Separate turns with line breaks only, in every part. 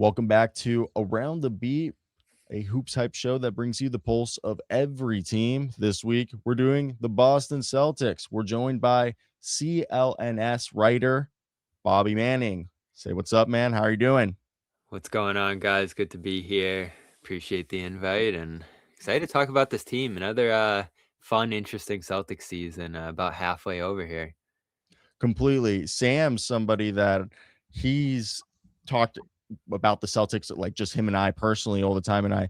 Welcome back to Around the Beat, a hoops hype show that brings you the pulse of every team. This week, we're doing the Boston Celtics. We're joined by CLNS writer Bobby Manning. Say what's up, man. How are you doing?
What's going on, guys? Good to be here. Appreciate the invite and excited to talk about this team. Another fun, interesting Celtics season, about halfway over here.
Completely. Sam's somebody that he's talked about the Celtics, like just him and I personally all the time. And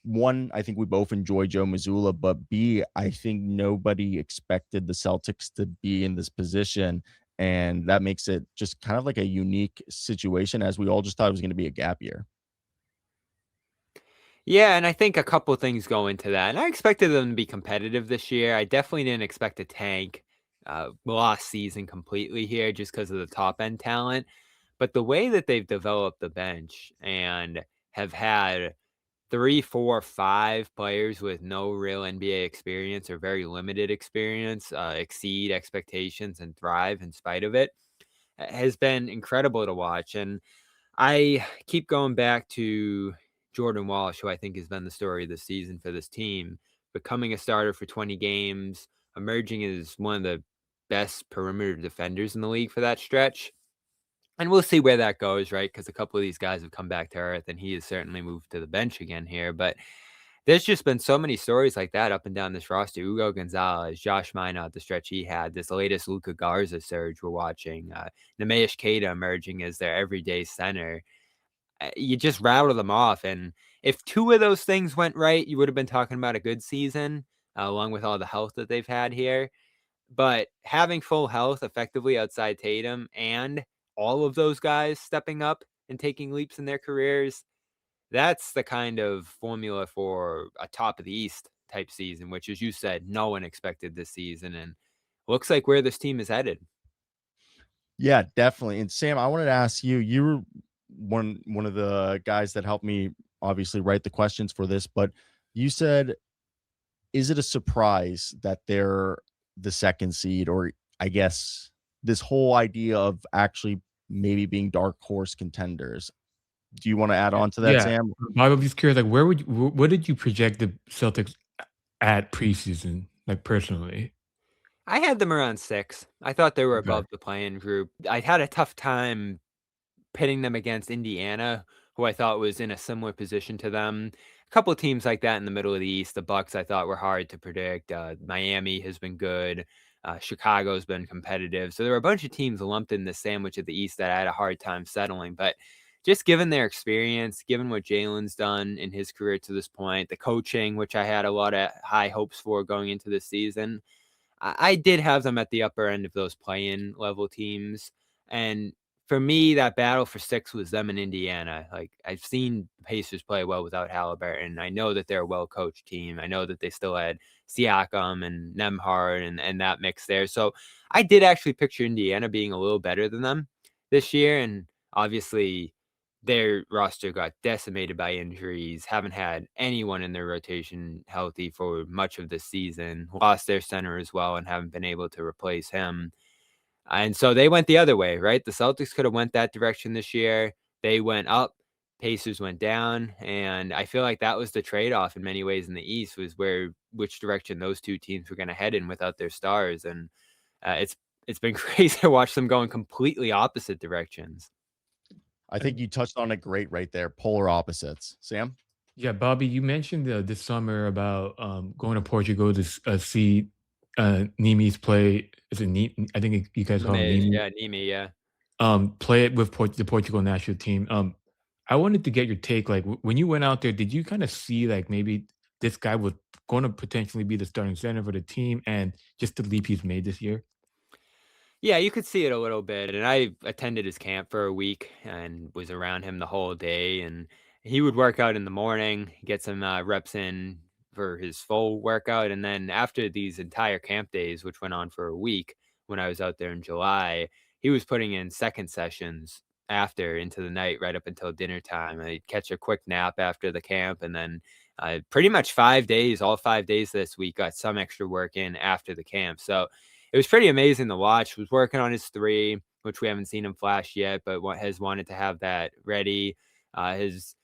one, I think we both enjoy Joe Mazzulla, but B, I think nobody expected the Celtics to be in this position. And that makes it just kind of like a unique situation, as we all just thought it was going to be a gap year.
Yeah, and I think a couple things go into that. And I expected them to be competitive this year. I definitely didn't expect a tank. Lost season completely here just because of the top end talent. But the way that they've developed the bench and have had 3, 4, 5 players with no real NBA experience or very limited experience, exceed expectations and thrive in spite of it, has been incredible to watch, and I keep going back to Jordan Walsh, who I think has been the story of the season for this team, becoming a starter for 20 games, emerging as one of the best perimeter defenders in the league for that stretch. And we'll see where that goes, right? Because a couple of these guys have come back to earth, and he has certainly moved to the bench again here. But there's just been so many stories like that up and down this roster. Hugo Gonzalez, Josh Minot, the stretch he had, this latest Luka Garza surge we're watching, Neemias Queta emerging as their everyday center. You just rattle them off. And if two of those things went right, you would have been talking about a good season, along with all the health that they've had here. But having full health effectively outside Tatum and all of those guys stepping up and taking leaps in their careers, that's the kind of formula for a top of the East type season, which, as you said, no one expected this season. And looks like where this team is headed.
Yeah, definitely. And Sam, I wanted to ask you, you were one of the guys that helped me obviously write the questions for this, but you said, is it a surprise that they're the second seed? Or I guess this whole idea of actually maybe being dark horse contenders. Do you want to add
Yeah.
on to that,
Yeah.
Sam?
I'm just curious, like, what did you project the Celtics at preseason, like, personally?
I had them around 6. I thought they were
Okay.
above the playing group. I had a tough time pitting them against Indiana, who I thought was in a similar position to them. A couple of teams like that in the middle of the East. The Bucks I thought were hard to predict. Miami has been good. Chicago's been competitive. So there were a bunch of teams lumped in the sandwich of the East that I had a hard time settling. But just given their experience, given what Jalen's done in his career to this point, the coaching, which I had a lot of high hopes for going into this season, I did have them at the upper end of those play-in level teams, and for me, that battle for 6 was them in Indiana. Like, I've seen Pacers play well without Halliburton. I know that they're a well-coached team. I know that they still had Siakam and Nembhard and that mix there. So, I did actually picture Indiana being a little better than them this year, and obviously, their roster got decimated by injuries, haven't had anyone in their rotation healthy for much of the season, lost their center as well and haven't been able to replace him. And so they went the other way, right? The Celtics could have went that direction this year. They went up, Pacers went down, and I feel like that was the trade-off in many ways in the East was which direction those two teams were going to head in without their stars. And it's been crazy to watch them go in completely opposite directions.
I think you touched on it great right there. Polar opposites. Sam?
Yeah, Bobby, you mentioned this summer about going to Portugal to see Nimi's play. Is it I think you guys call him Nimi.
Yeah, Nimi, yeah.
Play it with the Portugal national team. I wanted to get your take. Like, when you went out there, did you kind of see like maybe this guy was going to potentially be the starting center for the team, and just the leap he's made this year?
Yeah, you could see it a little bit, and I attended his camp for a week and was around him the whole day, and he would work out in the morning, get some, reps in for his full workout, and then after these entire camp days, which went on for a week when I was out there in July, he was putting in second sessions after into the night right up until dinner time. I'd catch a quick nap after the camp, and then, pretty much 5 days, all 5 days this week, got some extra work in after the camp, so it was pretty amazing to watch. He was working on his 3, which we haven't seen him flash yet, but has wanted to have that ready. has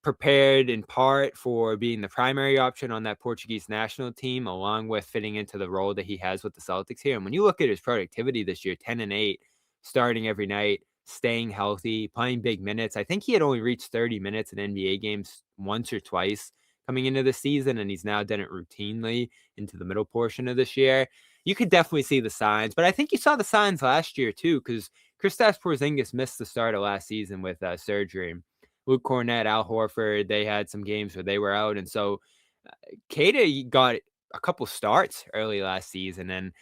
prepared in part for being the primary option on that Portuguese national team, along with fitting into the role that he has with the Celtics here. And when you look at his productivity this year, 10 and 8, starting every night, staying healthy, playing big minutes. I think he had only reached 30 minutes in NBA games once or twice coming into the season, and he's now done it routinely into the middle portion of this year. You could definitely see the signs, but I think you saw the signs last year too, because Kristaps Porzingis missed the start of last season with surgery. Luke Cornett, Al Horford, they had some games where they were out. And so Queta got a couple starts early last season, and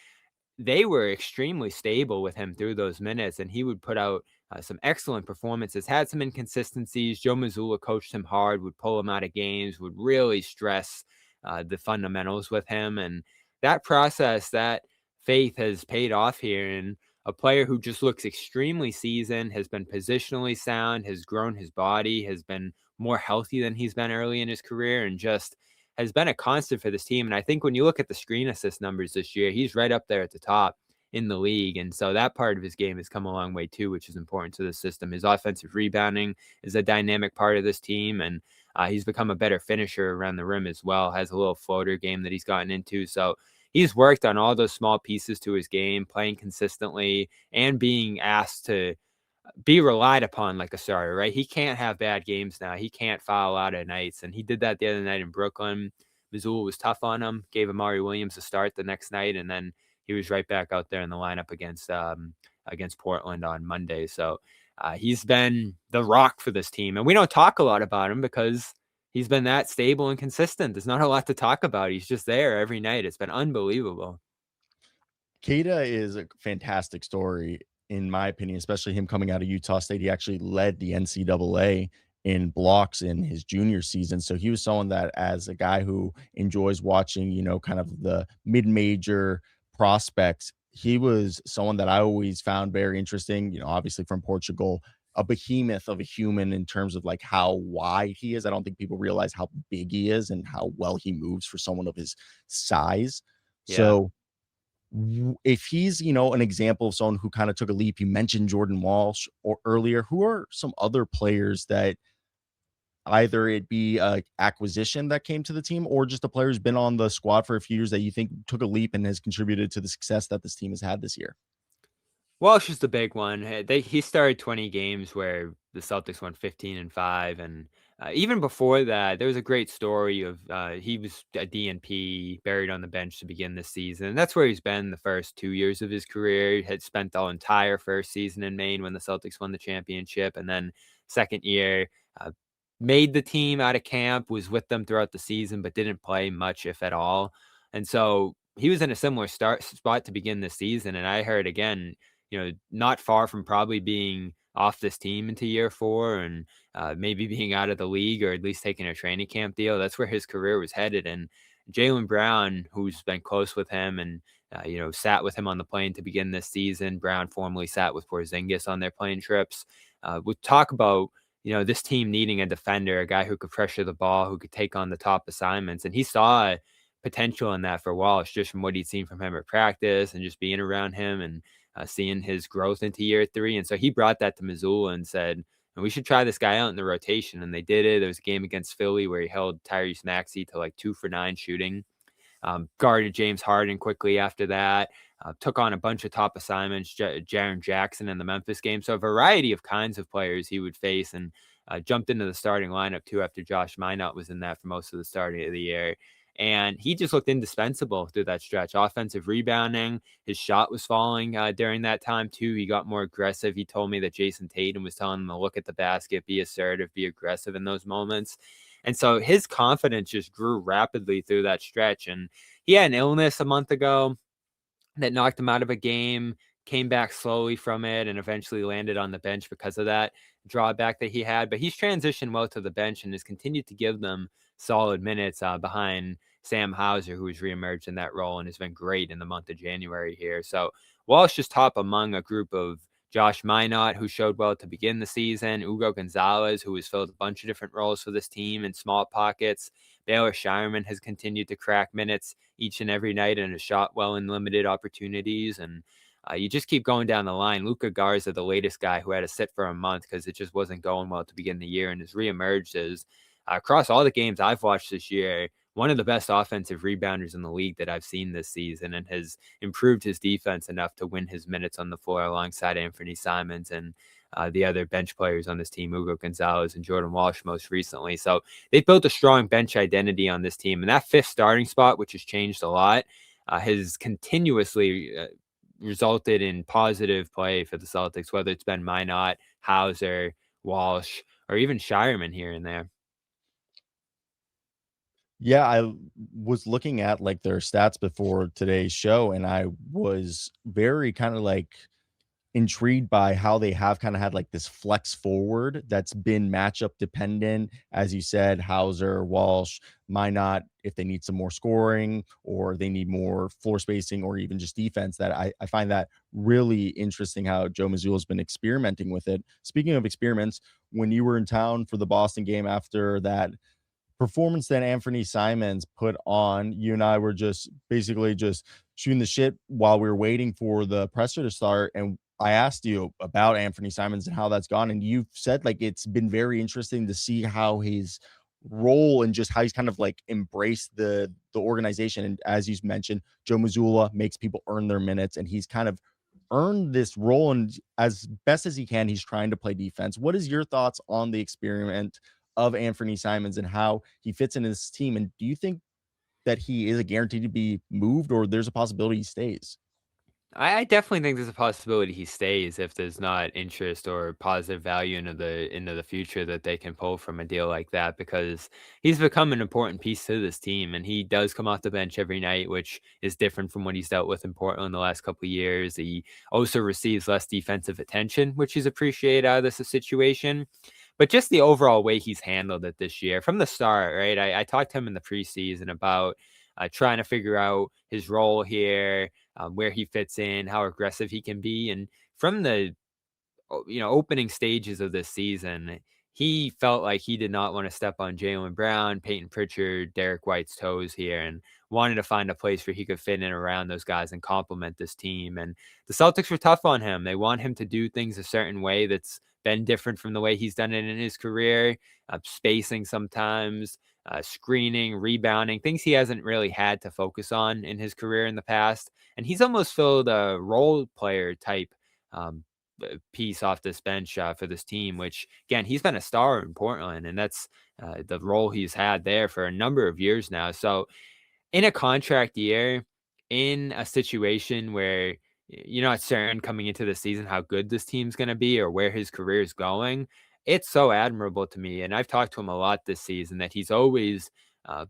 they were extremely stable with him through those minutes. And he would put out some excellent performances, had some inconsistencies. Joe Mazzulla coached him hard, would pull him out of games, would really stress the fundamentals with him. And that process, that faith has paid off here. And a player who just looks extremely seasoned, has been positionally sound, has grown his body, has been more healthy than he's been early in his career, and just has been a constant for this team. And I think when you look at the screen assist numbers this year, he's right up there at the top in the league. And so that part of his game has come a long way too, which is important to the system. His offensive rebounding is a dynamic part of this team, and he's become a better finisher around the rim as well, has a little floater game that he's gotten into. So he's worked on all those small pieces to his game, playing consistently and being asked to be relied upon like a starter, right? He can't have bad games now. He can't foul out at nights. And he did that the other night in Brooklyn. Mazzulla was tough on him, gave Amari Williams a start the next night, and then he was right back out there in the lineup against Portland on Monday. So he's been the rock for this team. And we don't talk a lot about him because he's been that stable and consistent. There's not a lot to talk about. He's just there every night. It's been unbelievable.
Queta is a fantastic story, in my opinion, especially him coming out of Utah State. He actually led the NCAA in blocks in his junior season. So he was someone that, as a guy who enjoys watching, kind of the mid-major prospects, he was someone that I always found very interesting, obviously from Portugal, a behemoth of a human in terms of like how wide he is. I don't think people realize how big he is and how well he moves for someone of his size.
Yeah.
So if he's, an example of someone who kind of took a leap, you mentioned Jordan Walsh or earlier, who are some other players that either it be a acquisition that came to the team or just a player who's been on the squad for a few years that you think took a leap and has contributed to the success that this team has had this year?
Walsh is the big one. He started 20 games where the Celtics won 15-5, and even before that, there was a great story of he was a DNP buried on the bench to begin this season. And that's where he's been the first 2 years of his career. He had spent the entire first season in Maine when the Celtics won the championship, and then second year uh, made the team out of camp, was with them throughout the season, but didn't play much, if at all. And so he was in a similar spot to begin this season. And I heard again, not far from probably being off this team into year 4 and maybe being out of the league or at least taking a training camp deal. That's where his career was headed. And Jaylen Brown, who's been close with him and, sat with him on the plane to begin this season. Brown formerly sat with Porzingis on their plane trips. Would talk about, this team needing a defender, a guy who could pressure the ball, who could take on the top assignments. And he saw potential in that for Walsh just from what he'd seen from him at practice and just being around him and seeing his growth into year 3. And so he brought that to Mazzulla and said, we should try this guy out in the rotation. And they did it. There was a game against Philly where he held Tyrese Maxey to like 2 for 9 shooting. Guarded James Harden quickly after that. Took on a bunch of top assignments, Jaren Jackson in the Memphis game. So a variety of kinds of players he would face, and jumped into the starting lineup too after Josh Minott was in that for most of the starting of the year. And he just looked indispensable through that stretch. Offensive rebounding, his shot was falling during that time too. He got more aggressive. He told me that Jayson Tatum was telling him to look at the basket, be assertive, be aggressive in those moments. And so his confidence just grew rapidly through that stretch. And he had an illness a month ago that knocked him out of a game, came back slowly from it, and eventually landed on the bench because of that drawback that he had. But he's transitioned well to the bench and has continued to give them solid minutes behind Sam Hauser, who has reemerged in that role and has been great in the month of January here. So Walsh is top among a group of Josh Minott, who showed well to begin the season, Ugo Gonzalez, who has filled a bunch of different roles for this team in small pockets. Baylor Shireman has continued to crack minutes each and every night and has shot well in limited opportunities. And You just keep going down the line. Luka Garza, the latest guy who had to sit for a month because it just wasn't going well to begin the year, and has reemerged as across all the games I've watched this year, one of the best offensive rebounders in the league that I've seen this season, and has improved his defense enough to win his minutes on the floor alongside Anfernee Simons and the other bench players on this team, Hugo Gonzalez and Jordan Walsh most recently. So they've built a strong bench identity on this team. And that fifth starting spot, which has changed a lot, has continuously resulted in positive play for the Celtics, whether it's been Minot, Hauser, Walsh, or even Shireman here and there.
Yeah, I was looking at like their stats before today's show, and I was very kind of like intrigued by how they have kind of had like this flex forward that's been matchup dependent. As you said, Hauser, Walsh, Minot, if they need some more scoring or they need more floor spacing or even just defense, that I find that really interesting how Joe Mazzulla has been experimenting with it. Speaking of experiments, when you were in town for the Boston game after that performance that Anfernee Simons put on, you and I were just basically just shooting the shit while we were waiting for the presser to start. And I asked you about Anfernee Simons and how that's gone. And you've said like it's been very interesting to see how his role and just how he's kind of like embraced the organization. And as you mentioned, Joe Mazzulla makes people earn their minutes, and he's kind of earned this role, and as best as he can, he's trying to play defense. What is your thoughts on the experiment of Anfernee Simons and how he fits in this team? And do you think that he is a guarantee to be moved, or there's a possibility he stays?
I definitely think there's a possibility he stays if there's not interest or positive value into the future that they can pull from a deal like that, because he's become an important piece to this team, and he does come off the bench every night, which is different from what he's dealt with in Portland the last couple of years. He also receives less defensive attention, which is appreciated out of this situation. But just the overall way he's handled it this year from the start, right? I talked to him in the preseason about trying to figure out his role here, where he fits in, how aggressive he can be. And from the opening stages of this season, he felt like he did not want to step on Jaylen Brown, Peyton Pritchard, Derek White's toes here, and wanted to find a place where he could fit in around those guys and complement this team. And the Celtics were tough on him. They want him to do things a certain way that's been different from the way he's done it in his career, spacing sometimes, screening, rebounding, things he hasn't really had to focus on in his career in the past. And he's almost filled a role player type piece off this bench for this team, which again, he's been a star in Portland, and that's the role he's had there for a number of years now. So in a contract year, in a situation where you're not certain coming into the season how good this team's going to be or where his career is going, it's so admirable to me. And I've talked to him a lot this season that he's always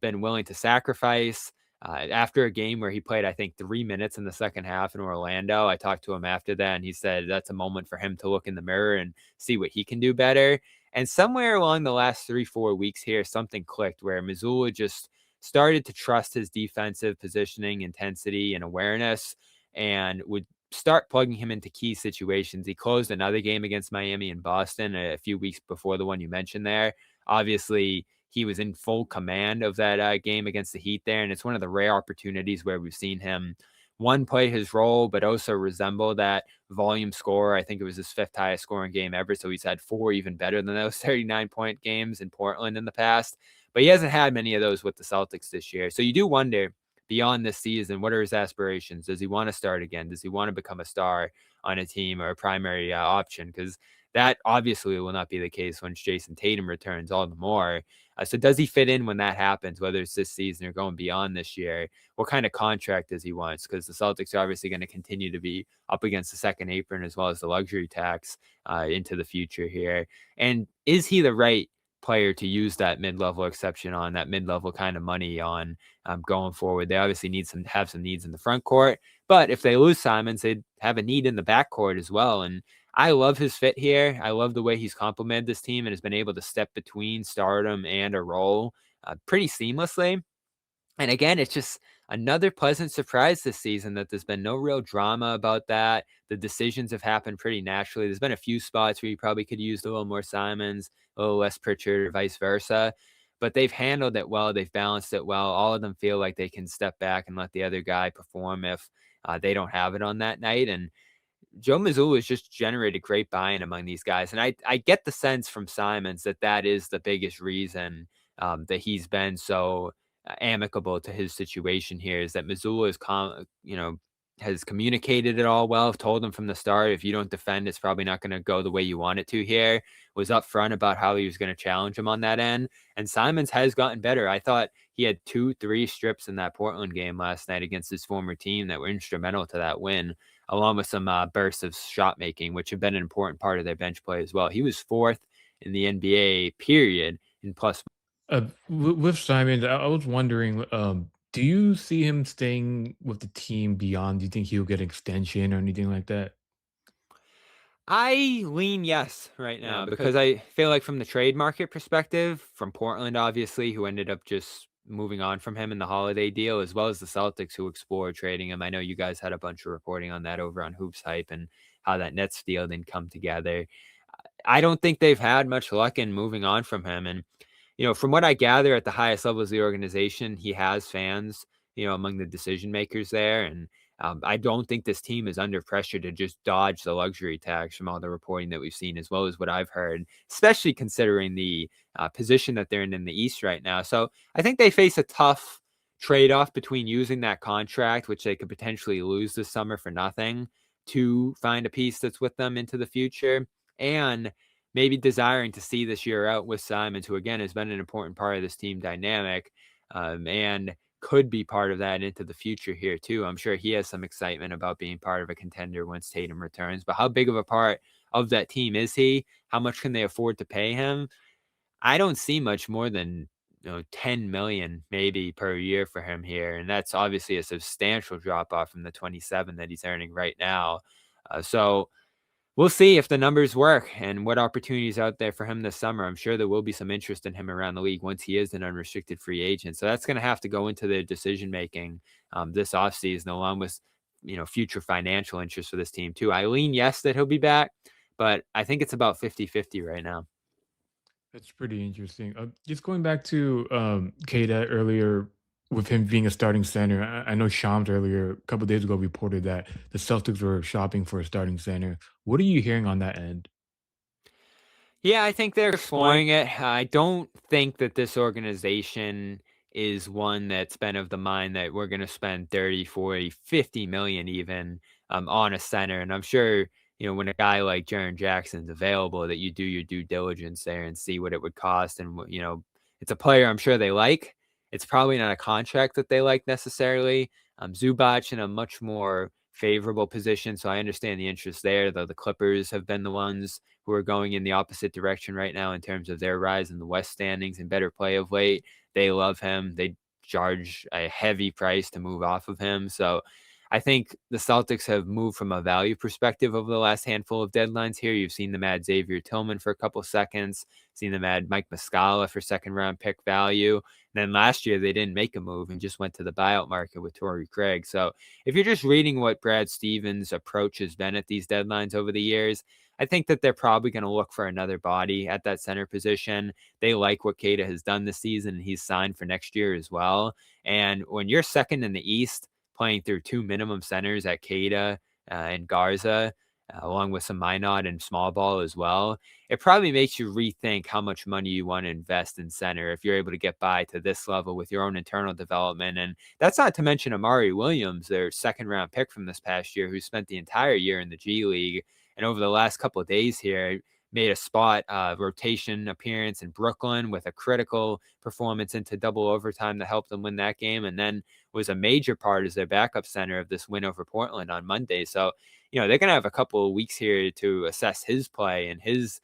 been willing to sacrifice. After a game where he played, I think, 3 minutes in the second half in Orlando, I talked to him after that, and he said that's a moment for him to look in the mirror and see what he can do better. And somewhere along the last 3-4 weeks here, something clicked where Mazzulla just started to trust his defensive positioning, intensity, and awareness, and would start plugging him into key situations. He closed another game against Miami and Boston a few weeks before the one you mentioned there. Obviously, he was in full command of that game against the Heat there, and it's one of the rare opportunities where we've seen him, one, play his role, but also resemble that volume scorer. I think it was his fifth highest scoring game ever, so he's had four even better than those 39-point games in Portland in the past. But he hasn't had many of those with the Celtics this year. So you do wonder, beyond this season, what are his aspirations? Does he want to start again? Does he want to become a star on a team or a primary option? Because that obviously will not be the case when Jayson Tatum returns all the more. So does he fit in when that happens, whether it's this season or going beyond this year? What kind of contract does he want? Because the Celtics are obviously going to continue to be up against the second apron as well as the luxury tax into the future here. And is he the right player to use that mid-level exception on, that mid-level kind of money on going forward? They obviously have some needs in the front court, but if they lose Simons, they'd have a need in the backcourt as well. And I love his fit here. I love the way he's complemented this team and has been able to step between stardom and a role pretty seamlessly. And again, it's just another pleasant surprise this season that there's been no real drama about that. The decisions have happened pretty naturally. There's been a few spots where you probably could use a little more Simons, a little less Pritchard, or vice versa. But they've handled it well. They've balanced it well. All of them feel like they can step back and let the other guy perform if they don't have it on that night. And Joe Mazzulla has just generated great buy-in among these guys, and I get the sense from Simons that that is the biggest reason that he's been so amicable to his situation here is that Mazzulla is, has communicated it all well. Told him from the start, if you don't defend, it's probably not going to go the way you want it to here. Was upfront about how he was going to challenge him on that end, and Simons has gotten better. I thought he had 2-3 strips in that Portland game last night against his former team that were instrumental to that win, along with some bursts of shot making, which have been an important part of their bench play as well. He was 4th in the NBA period in plus.
With Simons, I was wondering, do you see him staying with the team beyond? Do you think he'll get extension or anything like that?
I lean yes right now because I feel like from the trade market perspective, from Portland, obviously, who ended up just moving on from him in the holiday deal, as well as the Celtics who explored trading him. I know you guys had a bunch of reporting on that over on HoopsHype and how that Nets deal didn't come together. I don't think they've had much luck in moving on from him. And from what I gather at the highest levels of the organization, he has fans, among the decision makers there. And I don't think this team is under pressure to just dodge the luxury tax from all the reporting that we've seen, as well as what I've heard, especially considering the position that they're in the East right now. So I think they face a tough trade-off between using that contract, which they could potentially lose this summer for nothing, to find a piece that's with them into the future, and maybe desiring to see this year out with Simons, who again has been an important part of this team dynamic, and could be part of that into the future here too. I'm sure he has some excitement about being part of a contender once Tatum returns, but how big of a part of that team is he? How much can they afford to pay him? I don't see much more than 10 million maybe per year for him here, and that's obviously a substantial drop off from the 27 that he's earning right now. So we'll see if the numbers work and what opportunities out there for him this summer. I'm sure there will be some interest in him around the league once he is an unrestricted free agent. So that's going to have to go into their decision making this offseason, along with future financial interest for this team too. I lean yes that he'll be back, but I think it's about 50-50 right now.
That's pretty interesting. Just going back to Queta earlier, with him being a starting center, I know Shams earlier, a couple days ago, reported that the Celtics were shopping for a starting center. What are you hearing on that end?
Yeah, I think they're exploring it. I don't think that this organization is one that's been of the mind that we're going to spend 30, 40, 50 million even on a center. And I'm sure, when a guy like Jaren Jackson's available, that you do your due diligence there and see what it would cost. And, it's a player I'm sure they like. It's probably not a contract that they like necessarily. Zubac in a much more favorable position. So I understand the interest there, though the Clippers have been the ones who are going in the opposite direction right now in terms of their rise in the West standings and better play of late. They love him. They charge a heavy price to move off of him. So I think the Celtics have moved from a value perspective over the last handful of deadlines here. You've seen them add Xavier Tillman for a couple seconds, seen them add Mike Muscala for second round pick value. And then last year they didn't make a move and just went to the buyout market with Torrey Craig. So if you're just reading what Brad Stevens' approach has been at these deadlines over the years, I think that they're probably going to look for another body at that center position. They like what Queta has done this season, and he's signed for next year as well. And when you're second in the East, playing through 2 minimum centers at Queta and Garza, along with some Minot and small ball as well, it probably makes you rethink how much money you want to invest in center if you're able to get by to this level with your own internal development. And that's not to mention Amari Williams, their second round pick from this past year, who spent the entire year in the G League. And over the last couple of days here, made a spot rotation appearance in Brooklyn with a critical performance into double overtime that helped them win that game. And then was a major part as their backup center of this win over Portland on Monday. So, they're going to have a couple of weeks here to assess his play and his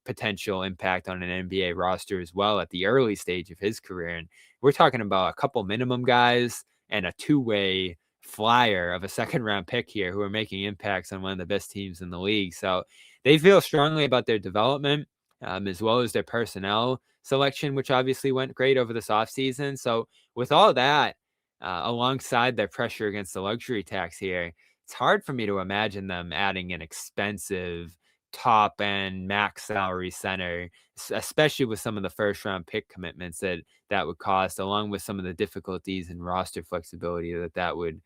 potential impact on an NBA roster as well at the early stage of his career. And we're talking about a couple minimum guys and a two-way flyer of a second round pick here who are making impacts on one of the best teams in the league. So they feel strongly about their development as well as their personnel selection, which obviously went great over this offseason. So with all that, alongside their pressure against the luxury tax here, it's hard for me to imagine them adding an expensive top end max salary center, especially with some of the first round pick commitments that would cost, along with some of the difficulties and roster flexibility that would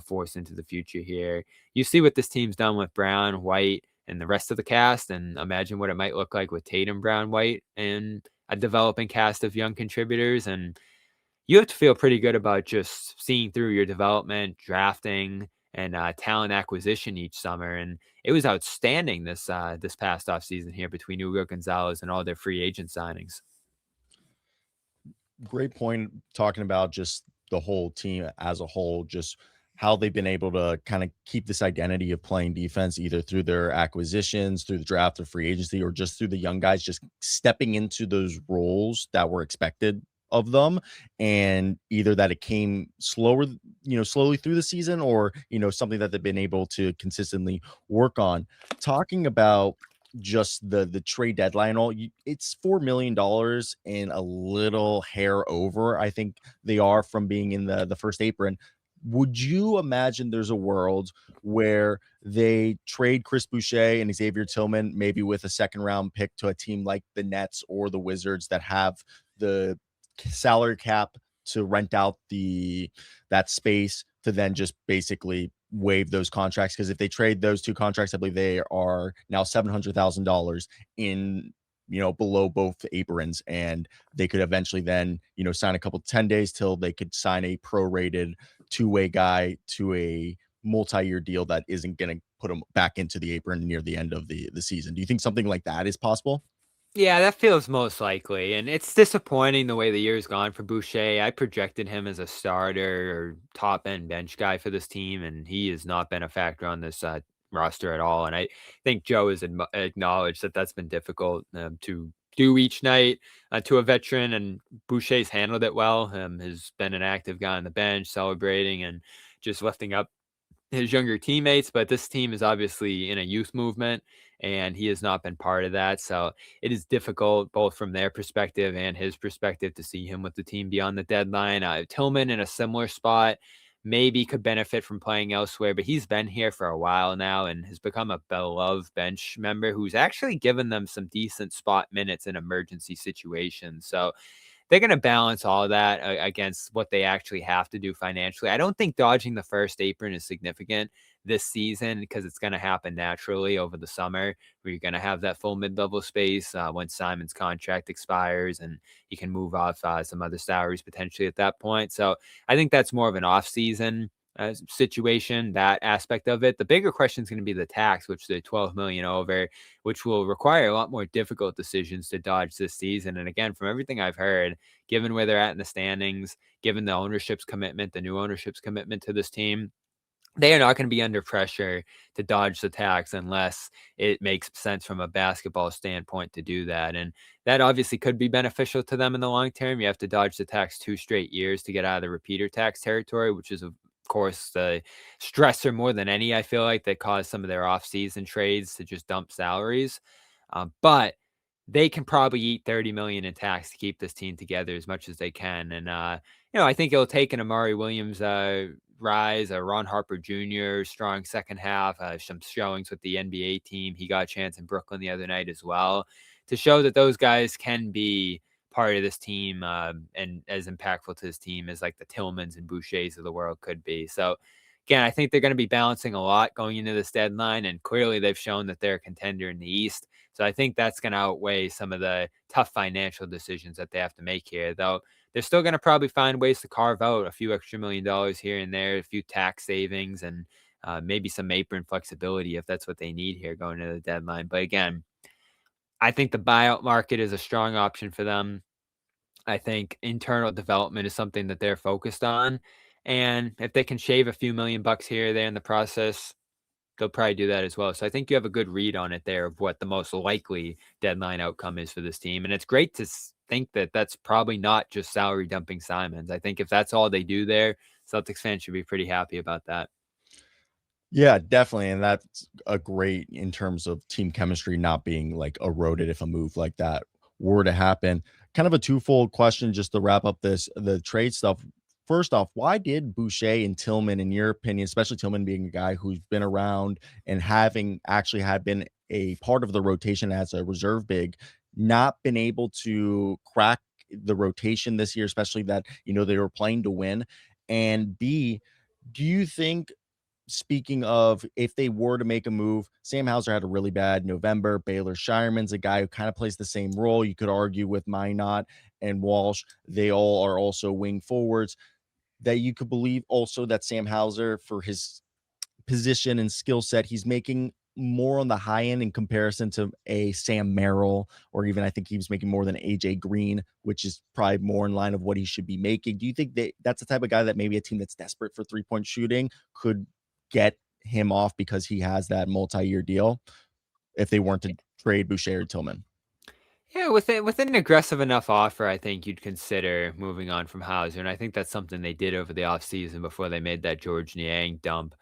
force into the future here. You see what this team's done with Brown, White, and the rest of the cast, and imagine what it might look like with Tatum, Brown, White, and a developing cast of young contributors. And you have to feel pretty good about just seeing through your development, drafting, and talent acquisition each summer. And it was outstanding this past offseason here between Hugo Gonzalez and all their free agent signings.
Great point talking about just the whole team as a whole, just how they've been able to kind of keep this identity of playing defense either through their acquisitions, through the draft or free agency, or just through the young guys just stepping into those roles that were expected of them. And either that it came slower, slowly through the season, or something that they've been able to consistently work on. Talking about just the trade deadline, it's $4 million and a little hair over, I think they are, from being in the first apron. Would you imagine there's a world where they trade Chris Boucher and Xavier Tillman, maybe with a second round pick, to a team like the Nets or the Wizards that have the salary cap to rent out that space, to then just basically waive those contracts? Because if they trade those two contracts, I believe they are now $700,000 in below both aprons, and they could eventually then sign a couple 10 days till they could sign a prorated two-way guy to a multi-year deal that isn't going to put them back into the apron near the end of the season. Do you think something like that is possible?
Yeah, that feels most likely, and it's disappointing the way the year's gone for Boucher. I projected him as a starter or top-end bench guy for this team, and he has not been a factor on this roster at all. And I think Joe has acknowledged that that's been difficult to do each night to a veteran, and Boucher's handled it well. Has been an active guy on the bench, celebrating and just lifting up his younger teammates, but this team is obviously in a youth movement, and he has not been part of that. So it is difficult, both from their perspective and his perspective, to see him with the team beyond the deadline. Tillman in a similar spot maybe could benefit from playing elsewhere, but he's been here for a while now and has become a beloved bench member who's actually given them some decent spot minutes in emergency situations. So they're going to balance all of that against what they actually have to do financially. I don't think dodging the first apron is significant this season, because it's going to happen naturally over the summer, where you're going to have that full mid-level space when Simon's contract expires, and you can move off some other salaries potentially at that point. So I think that's more of an off-season situation, that aspect of it. The bigger question is going to be the tax, which they're 12 million over, which will require a lot more difficult decisions to dodge this season. And again, from everything I've heard, given where they're at in the standings, given the ownership's commitment, the new ownership's commitment to this team, they are not going to be under pressure to dodge the tax unless it makes sense from a basketball standpoint to do that. And that obviously could be beneficial to them in the long term. You have to dodge the tax 2 straight years to get out of the repeater tax territory, which is, of course, the stressor more than any, I feel like, that caused some of their off-season trades to just dump salaries. But they can probably eat 30 million in tax to keep this team together as much as they can. And, I think it'll take an Amari Williams rise, a Ron Harper Jr., strong second half, some showings with the NBA team. He got a chance in Brooklyn the other night as well, to show that those guys can be part of this team and as impactful to this team as like the Tillmans and Bouchers of the world could be. So again, I think they're going to be balancing a lot going into this deadline, and clearly they've shown that they're a contender in the East. So I think that's going to outweigh some of the tough financial decisions that they have to make here, though. They're still going to probably find ways to carve out a few extra $1 million here and there, a few tax savings, and maybe some apron flexibility if that's what they need here going to the deadline. But again, I think the buyout market is a strong option for them. I think internal development is something that they're focused on. And if they can shave a few $1 million here or there in the process, they'll probably do that as well. So I think you have a good read on it there of what the most likely deadline outcome is for this team. And it's great to think that that's probably not just salary dumping Simons. I think if that's all they do there, Celtics fans should be pretty happy about that.
Yeah, definitely. And that's a great in terms of team chemistry not being like eroded if a move like that were to happen. Kind of a twofold question just to wrap up the trade stuff. First off, why did Boucher and Tillman, in your opinion, especially Tillman being a guy who's been around and having actually had been a part of the rotation as a reserve big, not been able to crack the rotation this year, especially that, they were playing to win? And B, Do you think, speaking of if they were to make a move, Sam Hauser had a really bad November. Baylor Shireman's a guy who kind of plays the same role. You could argue with Minot and Walsh. They all are also wing forwards. That you could believe also that Sam Hauser, for his position and skill set, he's making more on the high end in comparison to a Sam Merrill, or even I think he was making more than AJ Green, which is probably more in line of what he should be making. Do you think that that's the type of guy that maybe a team that's desperate for 3-point shooting could get him off because he has that multi-year deal if they weren't to trade Boucher or Tillman?
Yeah, with an aggressive enough offer, I think you'd consider moving on from Hauser, and I think that's something they did over the offseason before they made that George Niang dump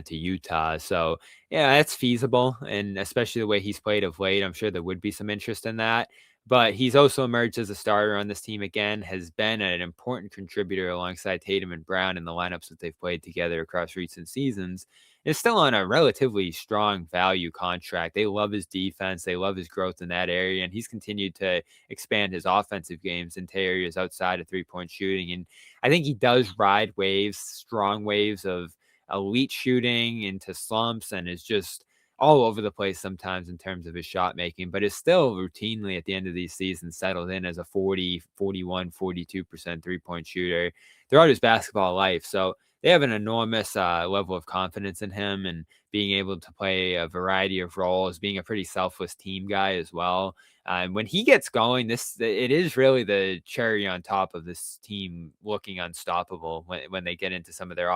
to Utah. So yeah, that's feasible, and especially the way he's played of late, I'm sure there would be some interest in that. But he's also emerged as a starter on this team again, has been an important contributor alongside Tatum and Brown in the lineups that they've played together across recent seasons. Is still on a relatively strong value contract. They love his defense. They love his growth in that area. And he's continued to expand his offensive games into areas outside of 3-point shooting. And I think he does ride waves, strong waves of elite shooting into slumps, and is just all over the place sometimes in terms of his shot making, but is still routinely at the end of these seasons settled in as a 40, 41, 42% 3-point shooter throughout his basketball life. So they have an enormous level of confidence in him and being able to play a variety of roles, being a pretty selfless team guy as well. And when he gets going, it is really the cherry on top of this team looking unstoppable when they get into some of their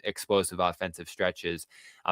explosive offensive stretches.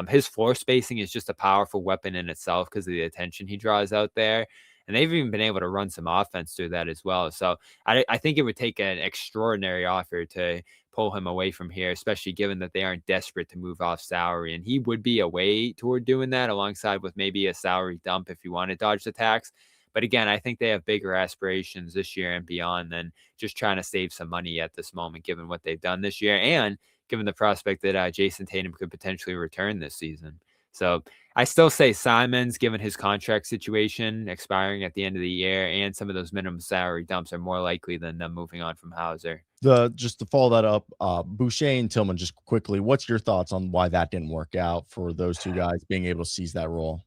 His floor spacing is just a powerful weapon in itself because of the attention he draws out there. And they've even been able to run some offense through that as well. So I think it would take an extraordinary offer to pull him away from here, especially given that they aren't desperate to move off salary. And he would be a way toward doing that alongside with maybe a salary dump if you want to dodge the tax. But again, I think they have bigger aspirations this year and beyond than just trying to save some money at this moment, given what they've done this year and given the prospect that Jayson Tatum could potentially return this season. So I still say Simons, given his contract situation expiring at the end of the year and some of those minimum salary dumps, are more likely than them moving on from Hauser.
Just to follow that up, Boucher and Tillman, just quickly, what's your thoughts on why that didn't work out for those two guys being able to seize that role?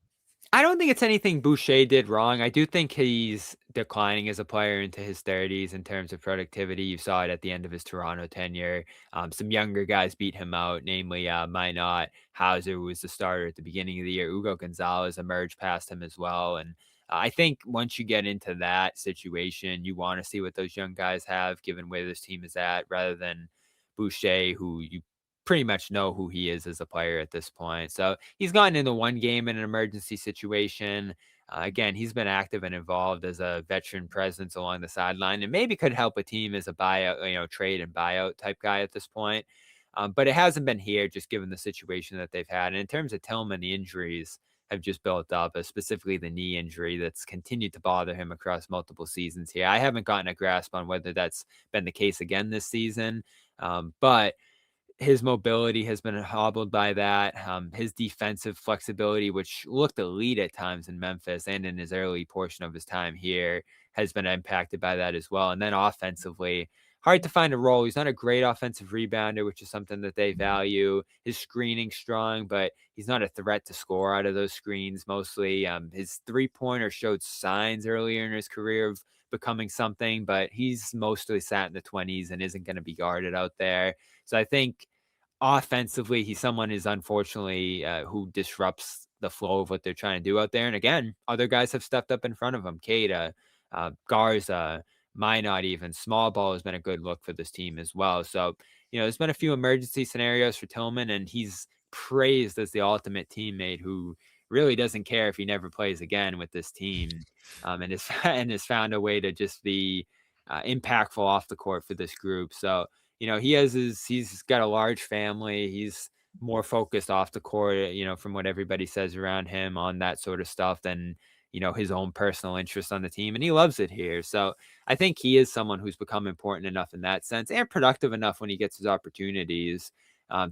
I don't think it's anything Boucher did wrong. I do think he's declining as a player into his 30s in terms of productivity. You saw it at the end of his Toronto tenure. Some younger guys beat him out, namely Minot. Hauser, who was the starter at the beginning of the year. Ugo Gonzalez emerged past him as well. And I think once you get into that situation, you want to see what those young guys have, given where this team is at, rather than Boucher, who you pretty much know who he is as a player at this point. So he's gotten into one game in an emergency situation. Again, he's been active and involved as a veteran presence along the sideline, and maybe could help a team as a buyout, trade and buyout type guy at this point. But it hasn't been here, just given the situation that they've had. And in terms of Tillman, the injuries have just built up, specifically the knee injury that's continued to bother him across multiple seasons here. I haven't gotten a grasp on whether that's been the case again this season, but his mobility has been hobbled by that. His defensive flexibility, which looked elite at times in Memphis and in his early portion of his time here, has been impacted by that as well. And then offensively, hard to find a role. He's not a great offensive rebounder, which is something that they value. His screening strong, but he's not a threat to score out of those screens mostly. His 3-pointer showed signs earlier in his career of becoming something, but he's mostly sat in the 20s and isn't going to be guarded out there. So I think offensively, he's someone who's unfortunately who disrupts the flow of what they're trying to do out there. And again, other guys have stepped up in front of him. Queta, Garza, Minot, even small ball has been a good look for this team as well. So, there's been a few emergency scenarios for Tillman, and he's praised as the ultimate teammate who really doesn't care if he never plays again with this team, and has found a way to just be impactful off the court for this group. So he's got a large family. He's more focused off the court, from what everybody says around him on that sort of stuff than, his own personal interest on the team. And he loves it here. So I think he is someone who's become important enough in that sense and productive enough when he gets his opportunities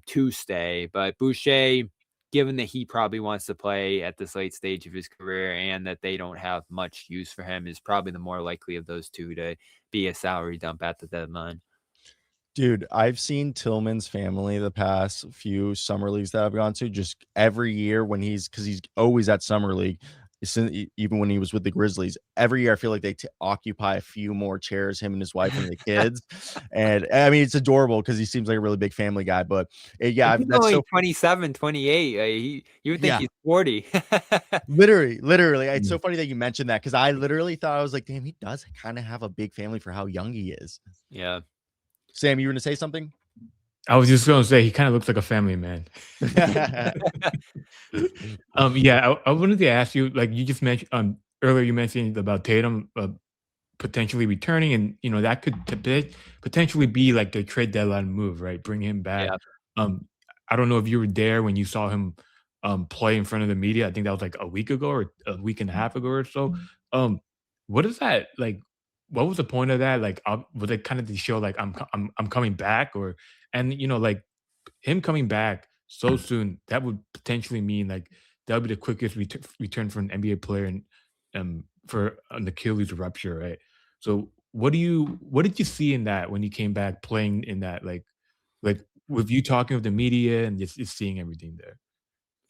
to stay. But Boucher, given that he probably wants to play at this late stage of his career and that they don't have much use for him, is probably the more likely of those two to be a salary dump at the deadline.
Dude, I've seen Tillman's family the past few summer leagues that I've gone to, just every year when because he's always at summer league, even when he was with the Grizzlies. Every year, I feel like they occupy a few more chairs, him and his wife and the kids. And I mean, it's adorable because he seems like a really big family guy. But yeah,
He's
that's
only
so
27, 28. You would think
yeah.
he's 40.
Literally. It's
Yeah.
so funny that you mentioned that because I literally thought I was like, damn, he does kind of have a big family for how young he is.
Yeah.
Sam, you were gonna say something?
I was just gonna say he kind of looks like a family man. Yeah, I wanted to ask you, like you just mentioned earlier, you mentioned about Tatum potentially returning, and that could potentially be like the trade deadline move, right? Bring him back.
Yeah.
I don't know if you were there when you saw him play in front of the media. I think that was like a week ago or a week and a half ago or so. What is that like? What was the point of that? Like, was it kind of to show like I'm coming back, or and like him coming back so soon, that would potentially mean like that would be the quickest return for an NBA player and for an Achilles rupture, right? So what did you see in that when he came back playing in that like with you talking with the media and just seeing everything there?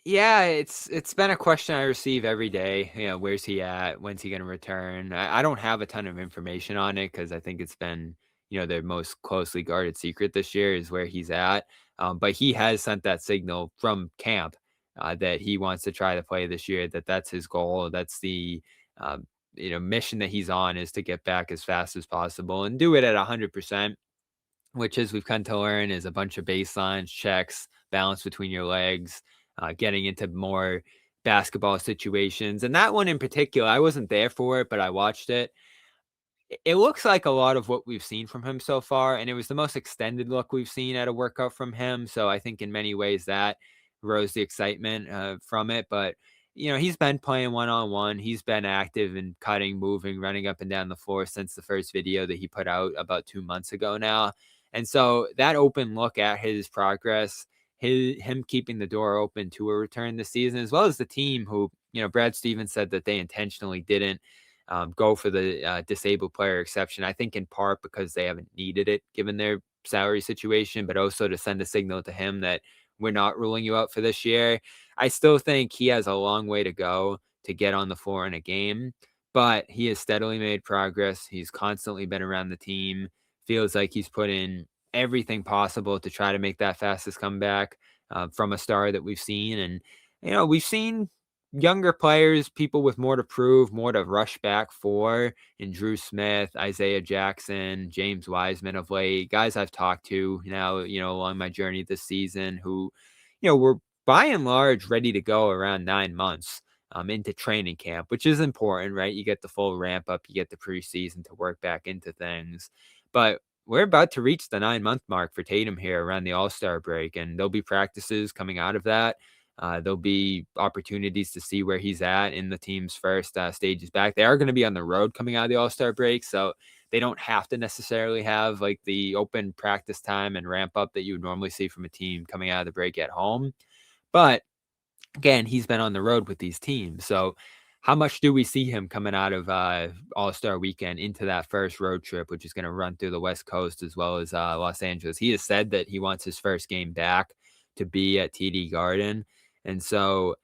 Yeah, it's been a question I receive every day. Where's he at? When's he going to return? I don't have a ton of information on it because I think it's been, their most closely guarded secret this year is where he's at. But he has sent that signal from camp that he wants to try to play this year. That's his goal. That's the mission that he's on, is to get back as fast as possible and do it at 100%. Which, as we've come to learn, is a bunch of baselines, checks, balance between your legs, getting into more basketball situations. And that one in particular, I wasn't there for it, but I watched it. It looks like a lot of what we've seen from him so far, and it was the most extended look we've seen at a workout from him. So I think in many ways that rose the excitement from it. But he's been playing one-on-one. He's been active and cutting, moving, running up and down the floor since the first video that he put out about 2 months ago now. And so that open look at his progress, him keeping the door open to a return this season, as well as the team who, Brad Stevens said that they intentionally didn't go for the disabled player exception. I think in part because they haven't needed it given their salary situation, but also to send a signal to him that we're not ruling you out for this year. I still think he has a long way to go to get on the floor in a game, but he has steadily made progress. He's constantly been around the team. Feels like he's put in everything possible to try to make that fastest comeback from a star that we've seen. And, we've seen younger players, people with more to prove, more to rush back for, in Drew Smith, Isaiah Jackson, James Wiseman of late, guys I've talked to now, along my journey this season who, were by and large ready to go around 9 months into training camp, which is important, right? You get the full ramp up, you get the preseason to work back into things. But we're about to reach the 9-month mark for Tatum here around the All-Star break, and there'll be practices coming out of that. There'll be opportunities to see where he's at in the team's first stages back. They are going to be on the road coming out of the All-Star break, so they don't have to necessarily have like the open practice time and ramp up that you would normally see from a team coming out of the break at home. But again, he's been on the road with these teams. So how much do we see him coming out of All-Star weekend into that first road trip, which is going to run through the West Coast as well as Los Angeles? He has said that he wants his first game back to be at TD Garden. And so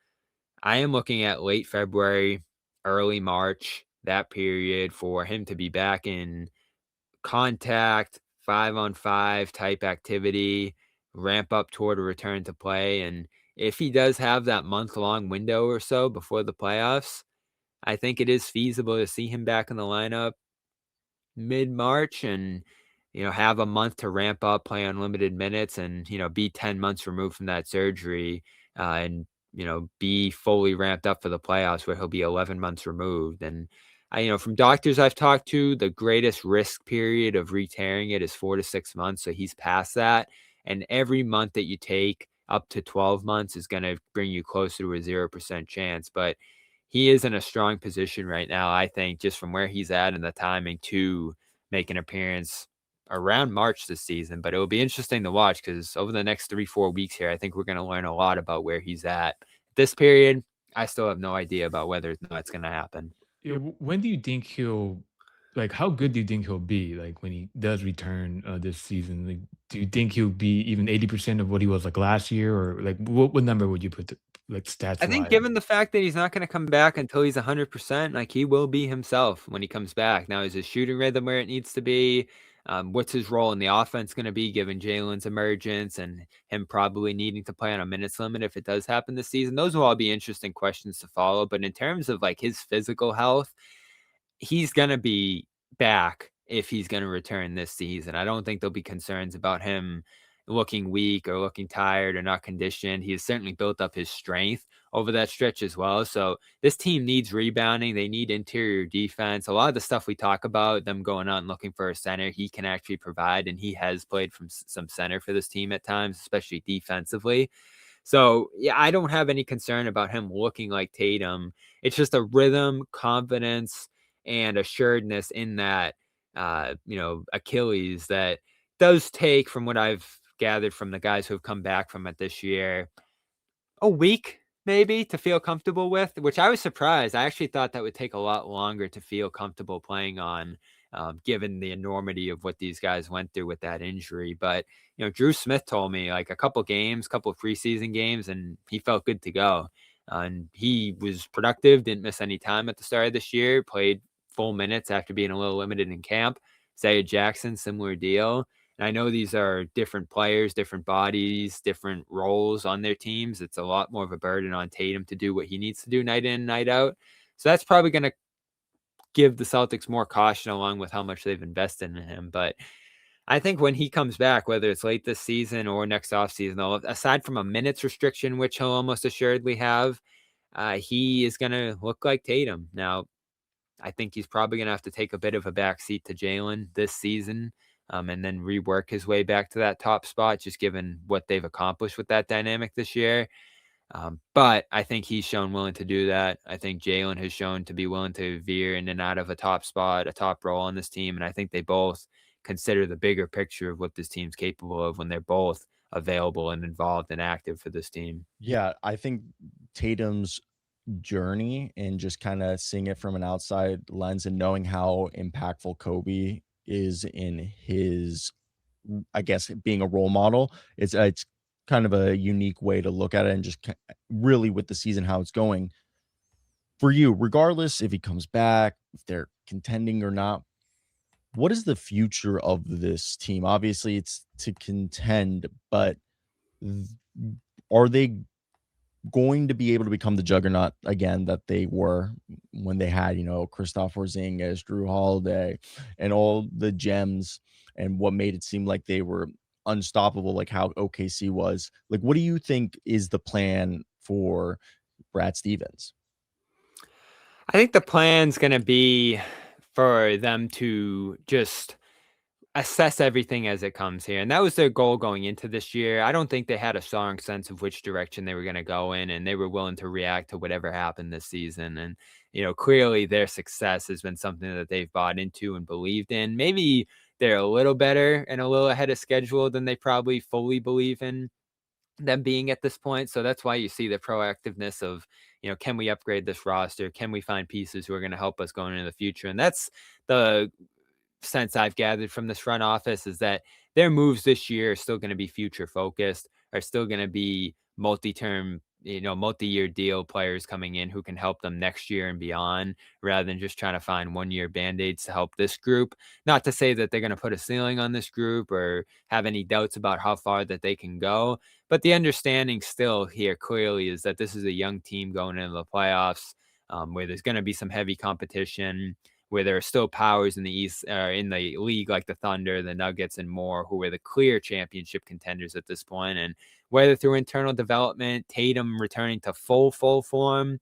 I am looking at late February, early March, that period for him to be back in contact, 5-on-5 type activity, ramp up toward a return to play. And if he does have that month-long window or so before the playoffs, I think it is feasible to see him back in the lineup mid-March and, have a month to ramp up, play unlimited minutes and, be 10 months removed from that surgery and, be fully ramped up for the playoffs where he'll be 11 months removed. And from doctors I've talked to, the greatest risk period of re-tearing it is 4 to 6 months. So he's past that. And every month that you take up to 12 months is going to bring you closer to a 0% chance. But he is in a strong position right now, I think, just from where he's at and the timing to make an appearance around March this season. But it will be interesting to watch because over the next 3-4 weeks here, I think we're going to learn a lot about where he's at. This period, I still have no idea about whether or not it's going to happen.
Yeah, when do you think he'll like, how good do you think he'll be, like, when he does return, this season? Like, do you think he'll be even 80% of what he was, like, last year? Or, like, what number would you put the like,
I think
stats-wise?
given the fact that he's not gonna come back until he's 100%, like, he will be himself when he comes back. Now, is his shooting rhythm where it needs to be? What's his role in the offense gonna be given Jalen's emergence and him probably needing to play on a minutes limit if it does happen this season? Those will all be interesting questions to follow, but in terms of, like, his physical health, he's gonna be back if he's gonna return this season. I don't think there'll be concerns about him looking weak or looking tired or not conditioned. He has certainly built up his strength over that stretch as well. So this team needs rebounding. They need interior defense. A lot of the stuff we talk about, them going out and looking for a center, he can actually provide, and he has played from some center for this team at times, especially defensively. So, yeah, I don't have any concern about him looking like Tatum. It's just a rhythm, confidence, and assuredness in that, Achilles that does take, from what I've gathered from the guys who have come back from it this year, a week maybe to feel comfortable with, which I was surprised. I actually thought that would take a lot longer to feel comfortable playing on, given the enormity of what these guys went through with that injury. But, Drew Smith told me like a couple games, couple preseason games, and he felt good to go. And he was productive, didn't miss any time at the start of this year, played full minutes after being a little limited in camp. Zaya Jackson, similar deal. And I know these are different players, different bodies, different roles on their teams. It's a lot more of a burden on Tatum to do what he needs to do night in, night out. So that's probably going to give the Celtics more caution along with how much they've invested in him. But I think when he comes back, whether it's late this season or next offseason, aside from a minutes restriction, which he'll almost assuredly have, he is going to look like Tatum. Now, I think he's probably going to have to take a bit of a backseat to Jalen this season, and then rework his way back to that top spot, just given what they've accomplished with that dynamic this year. But I think he's shown willing to do that. I think Jalen has shown to be willing to veer in and out of a top spot, a top role on this team. And I think they both consider the bigger picture of what this team's capable of when they're both available and involved and active for this team.
Yeah, I think Tatum's journey and just kind of seeing it from an outside lens and knowing how impactful Kobe is in his, I guess, being a role model. It's kind of a unique way to look at it and just really with the season how it's going for you, regardless if he comes back, if they're contending or not. What is the future of this team? Obviously, it's to contend, but th- are they going to be able to become the juggernaut again that they were when they had, Kristaps Porzingis, Drew Holiday, and all the gems, and what made it seem like they were unstoppable, like how OKC was? Like, what do you think is the plan for Brad Stevens?
I think the plan's going to be for them to just assess everything as it comes here. And that was their goal going into this year. I don't think they had a strong sense of which direction they were going to go in, and they were willing to react to whatever happened this season. And, clearly their success has been something that they've bought into and believed in. Maybe they're a little better and a little ahead of schedule than they probably fully believe in them being at this point. So that's why you see the proactiveness of, can we upgrade this roster? Can we find pieces who are going to help us going into the future? And that's the sense I've gathered from this front office, is that their moves this year are still going to be future focused, are still going to be multi-term, multi-year deal players coming in who can help them next year and beyond, rather than just trying to find 1-year band-aids to help this group. Not to say that they're going to put a ceiling on this group or have any doubts about how far that they can go, but the understanding still here clearly is that this is a young team going into the playoffs, where there's going to be some heavy competition, where there are still powers in the East, in the league, like the Thunder, the Nuggets, and more, who are the clear championship contenders at this point. And whether through internal development, Tatum returning to full form,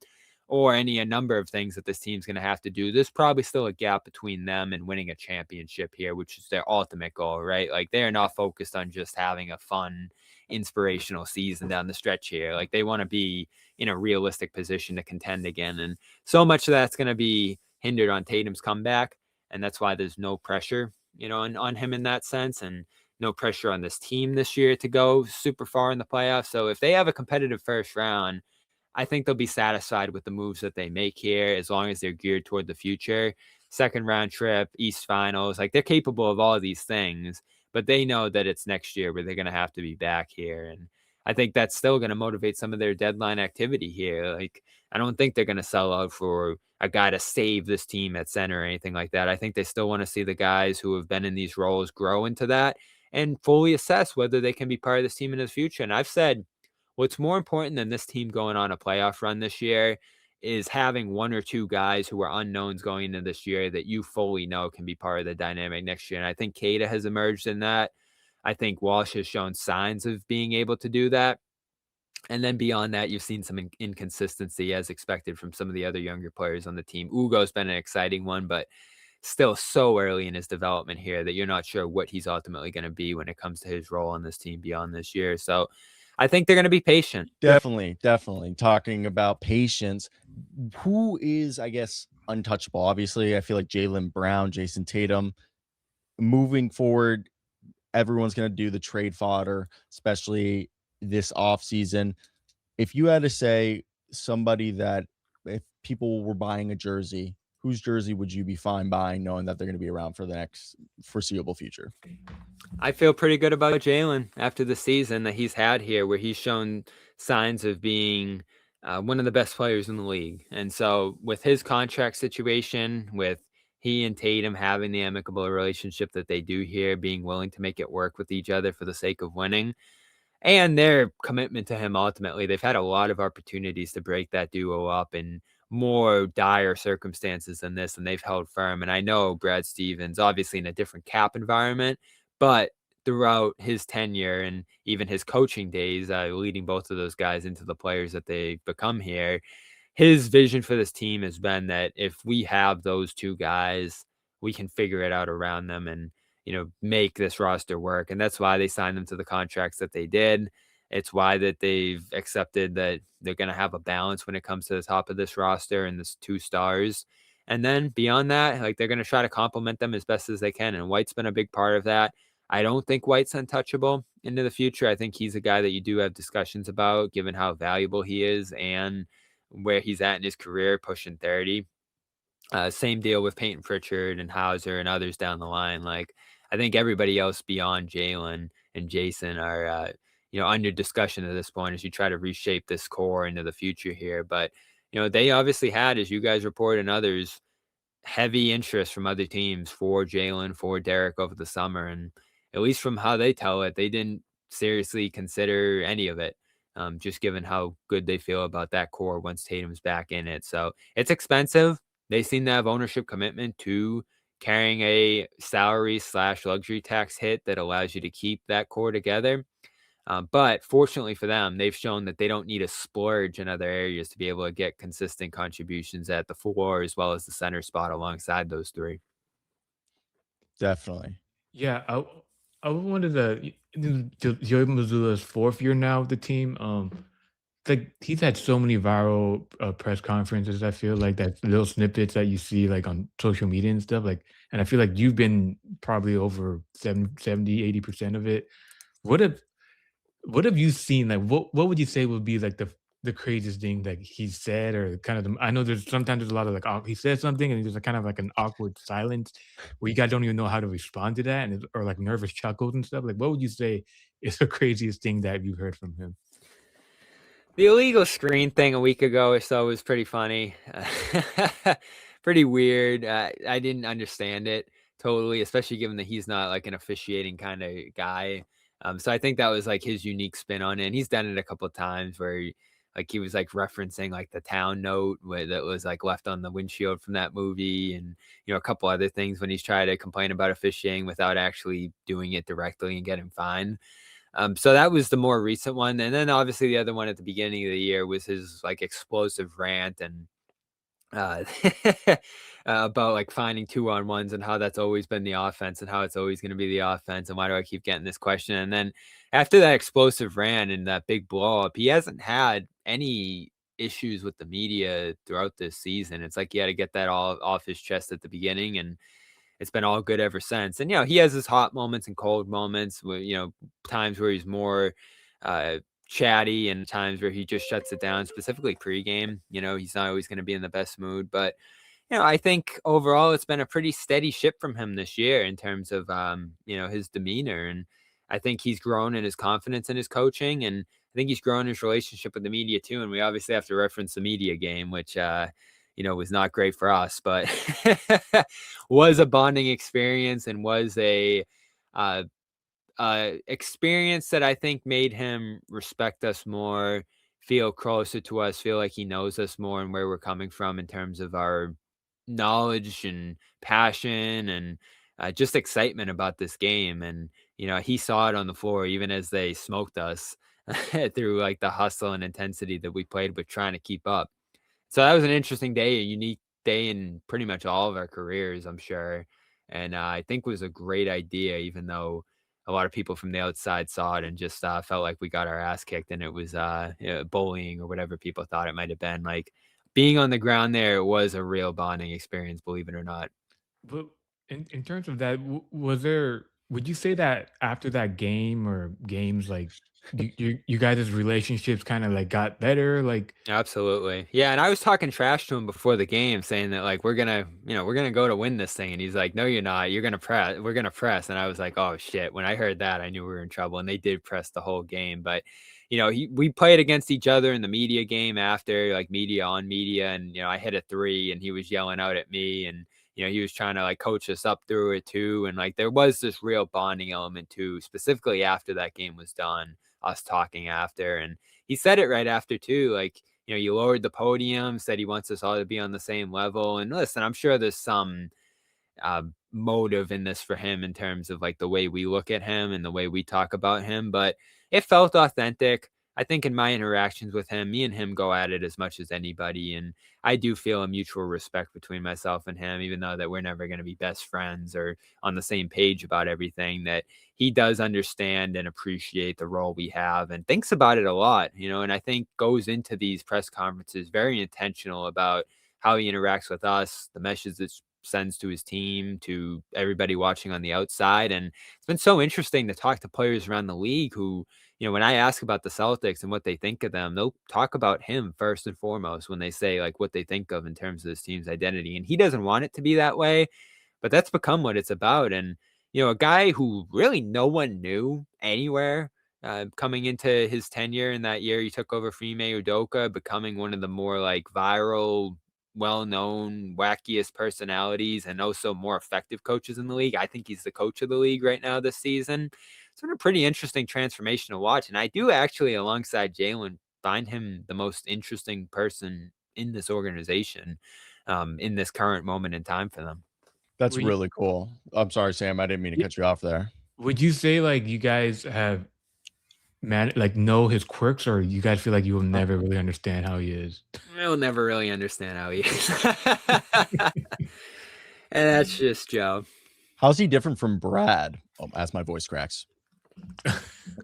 or a number of things that this team's going to have to do, there's probably still a gap between them and winning a championship here, which is their ultimate goal, right? Like, they are not focused on just having a fun, inspirational season down the stretch here. Like, they want to be in a realistic position to contend again. And so much of that's going to be hindered on Tatum's comeback. And that's why there's no pressure, on him in that sense, and no pressure on this team this year to go super far in the playoffs. So if they have a competitive first round, I think they'll be satisfied with the moves that they make here, as long as they're geared toward the future. second round trip, East Finals. Like, they're capable of all of these things, but they know that it's next year where they're going to have to be back here. And I think that's still going to motivate some of their deadline activity here. Like, I don't think they're going to sell out for a guy to save this team at center or anything like that. I think they still want to see the guys who have been in these roles grow into that and fully assess whether they can be part of this team in the future. And I've said, what's more important than this team going on a playoff run this year is having one or two guys who are unknowns going into this year that you fully know can be part of the dynamic next year. And I think Queta has emerged in that. I think Walsh has shown signs of being able to do that. And then beyond that, you've seen some inconsistency as expected from some of the other younger players on the team. Ugo's been an exciting one, but still so early in his development here that you're not sure what he's ultimately going to be when it comes to his role on this team beyond this year. So I think they're going to be patient.
Definitely talking about patience. Who is, I guess, untouchable? Obviously, I feel like Jaylen Brown, Jayson Tatum. Moving forward, everyone's going to do the trade fodder, especially this offseason. If you had to say somebody that, if people were buying a jersey, whose jersey would you be fine buying, knowing that they're going to be around for the next foreseeable future?
I feel pretty good about Jaylen after the season that he's had here, where he's shown signs of being one of the best players in the league. And so with his contract situation, with he and Tatum having the amicable relationship that they do here, being willing to make it work with each other for the sake of winning, and their commitment to him ultimately, they've had a lot of opportunities to break that duo up in more dire circumstances than this, and they've held firm. And I know Brad Stevens, obviously in a different cap environment, but throughout his tenure and even his coaching days, leading both of those guys into the players that they've become here, his vision for this team has been that if we have those two guys, we can figure it out around them and, make this roster work. And that's why they signed them to the contracts that they did. It's why that they've accepted that they're going to have a balance when it comes to the top of this roster and this 2 stars. And then beyond that, like, they're going to try to complement them as best as they can. And White's been a big part of that. I don't think White's untouchable into the future. I think he's a guy that you do have discussions about, given how valuable he is and where he's at in his career, pushing 30. Same deal with Peyton Pritchard and Hauser and others down the line. Like, I think everybody else beyond Jaylen and Jayson are, under discussion at this point as you try to reshape this core into the future here. But, they obviously had, as you guys report and others, heavy interest from other teams for Jaylen, for Derek over the summer. And at least from how they tell it, they didn't seriously consider any of it, just given how good they feel about that core once Tatum's back in it. So it's expensive. They seem to have ownership commitment to carrying a salary/luxury tax hit that allows you to keep that core together. But fortunately for them, they've shown that they don't need to splurge in other areas to be able to get consistent contributions at the floor as well as the center spot alongside those 3.
Definitely.
Yeah, I wanted to. Joe Mazzulla's 4th year now with the team. Like, he's had so many viral press conferences. I feel like that little snippets that you see like on social media and stuff. Like, and I feel like you've been probably over 70, 80% of it. What have What have you seen? Like, what would you say would be like the craziest thing that he said, or kind of I know there's a lot of like he says something and there's a kind of like an awkward silence where you guys don't even know how to respond to that, and or like nervous chuckles and stuff. Like, what would you say is the craziest thing that you've heard from him?
The illegal screen thing a week ago or so was pretty funny. Pretty weird. I didn't understand it totally, especially given that he's not like an officiating kind of guy. So I think that was like his unique spin on it. And he's done it a couple of times where he was like referencing like the town note that was like left on the windshield from that movie, and a couple other things when he's trying to complain about officiating without actually doing it directly and getting fined. So that was the more recent one. And then obviously the other one at the beginning of the year was his like explosive rant and uh, about like finding 2-on-1s and how that's always been the offense and how it's always going to be the offense. And why do I keep getting this question? And then after that explosive rant and that big blow up, he hasn't had any issues with the media throughout this season. It's like he had to get that all off his chest at the beginning, and it's been all good ever since. And, he has his hot moments and cold moments where, times where he's more chatty and times where he just shuts it down, specifically pregame. He's not always going to be in the best mood, but I think overall it's been a pretty steady ship from him this year in terms of, his demeanor. And I think he's grown in his confidence in his coaching. And I think he's grown his relationship with the media too. And we obviously have to reference the media game, which, was not great for us, but was a bonding experience and was a uh, experience that I think made him respect us more, feel closer to us, feel like he knows us more and where we're coming from in terms of our knowledge and passion and just excitement about this game. And, he saw it on the floor, even as they smoked us through like the hustle and intensity that we played with trying to keep up. So that was an interesting day, a unique day in pretty much all of our careers, I'm sure. And I think was a great idea, even though a lot of people from the outside saw it and just felt like we got our ass kicked and it was bullying or whatever people thought it might have been. Like being on the ground there was a real bonding experience, believe it or not.
But in terms of that, was there? Would you say that after that game or games, like you guys' relationships kind of like got better? Like,
Absolutely. Yeah, and I was talking trash to him before the game saying that like we're going to go to win this thing and he's like, "No, you're not. You're going to press. We're going to press." And I was like, "Oh shit." When I heard that, I knew we were in trouble and they did press the whole game, but we played against each other in the media game after, like media on media, and I hit a 3 and he was yelling out at me, and he was trying to like coach us up through it too, and like there was this real bonding element too, specifically after that game was done, us talking after. And he said it right after too, like you lowered the podium, said he wants us all to be on the same level. And listen, I'm sure there's some motive in this for him in terms of like the way we look at him and the way we talk about him, but it felt authentic. I think in my interactions with him, me and him go at it as much as anybody. And I do feel a mutual respect between myself and him, even though that we're never going to be best friends or on the same page about everything, that he does understand and appreciate the role we have and thinks about it a lot, and I think goes into these press conferences very intentional about how he interacts with us, the messages sends to his team, to everybody watching on the outside. And it's been so interesting to talk to players around the league who, when I ask about the Celtics and what they think of them, they'll talk about him first and foremost when they say like what they think of in terms of this team's identity. And he doesn't want it to be that way, but that's become what it's about. And, a guy who really no one knew anywhere coming into his tenure in that year, he took over for Ime Udoka, becoming one of the more like viral, well-known, wackiest personalities and also more effective coaches in the league. I think he's the coach of the league right now this season. It's been a pretty interesting transformation to watch. And I do actually, alongside Jalen, find him the most interesting person in this organization in this current moment in time for them.
That's
would you,
really cool. I'm sorry, Sam. I didn't mean to
y-
cut you off there.
would you say like you guys have like know his quirks, or you guys feel like you will never really understand how he is?
We'll never really understand how he is. And that's just Joe.
How's he different from Brad? Oh, as my voice cracks.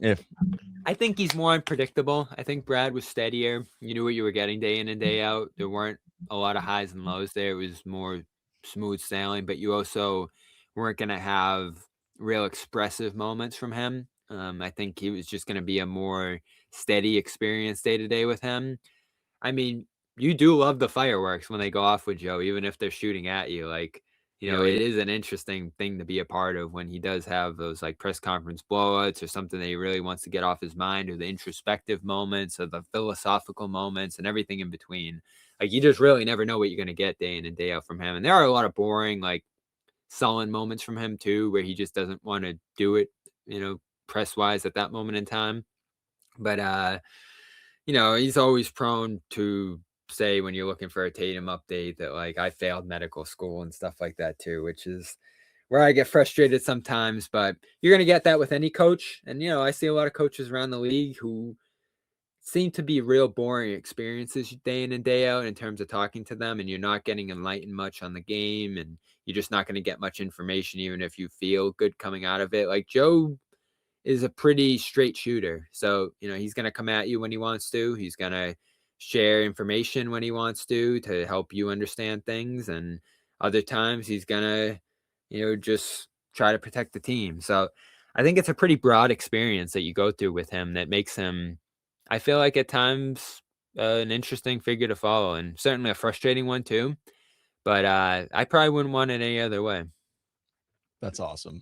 I think he's more unpredictable. I think Brad was steadier. You knew what you were getting day in and day out. There weren't a lot of highs and lows there. It was more smooth sailing, but you also weren't going to have real expressive moments from him. I think he was just going to be a more steady experience day to day with him. I mean, you do love the fireworks when they go off with Joe, even if they're shooting at you. Like, it is an interesting thing to be a part of when he does have those like press conference blowouts or something that he really wants to get off his mind, or the introspective moments or the philosophical moments and everything in between. Like, you just really never know what you're going to get day in and day out from him. And there are a lot of boring, like sullen moments from him too, where he just doesn't want to do it, press wise at that moment in time. But, he's always prone to say when you're looking for a Tatum update that like I failed medical school and stuff like that too, which is where I get frustrated sometimes. But you're going to get that with any coach. And, I see a lot of coaches around the league who seem to be real boring experiences day in and day out in terms of talking to them. And you're not getting enlightened much on the game. And you're just not going to get much information, even if you feel good coming out of it. Like Joe is a pretty straight shooter. So, he's going to come at you when he wants to. He's going to share information when he wants to help you understand things. And other times he's going to, just try to protect the team. So I think it's a pretty broad experience that you go through with him that makes him, I feel like at times, an interesting figure to follow, and certainly a frustrating one too. but I probably wouldn't want it any other way.
That's awesome.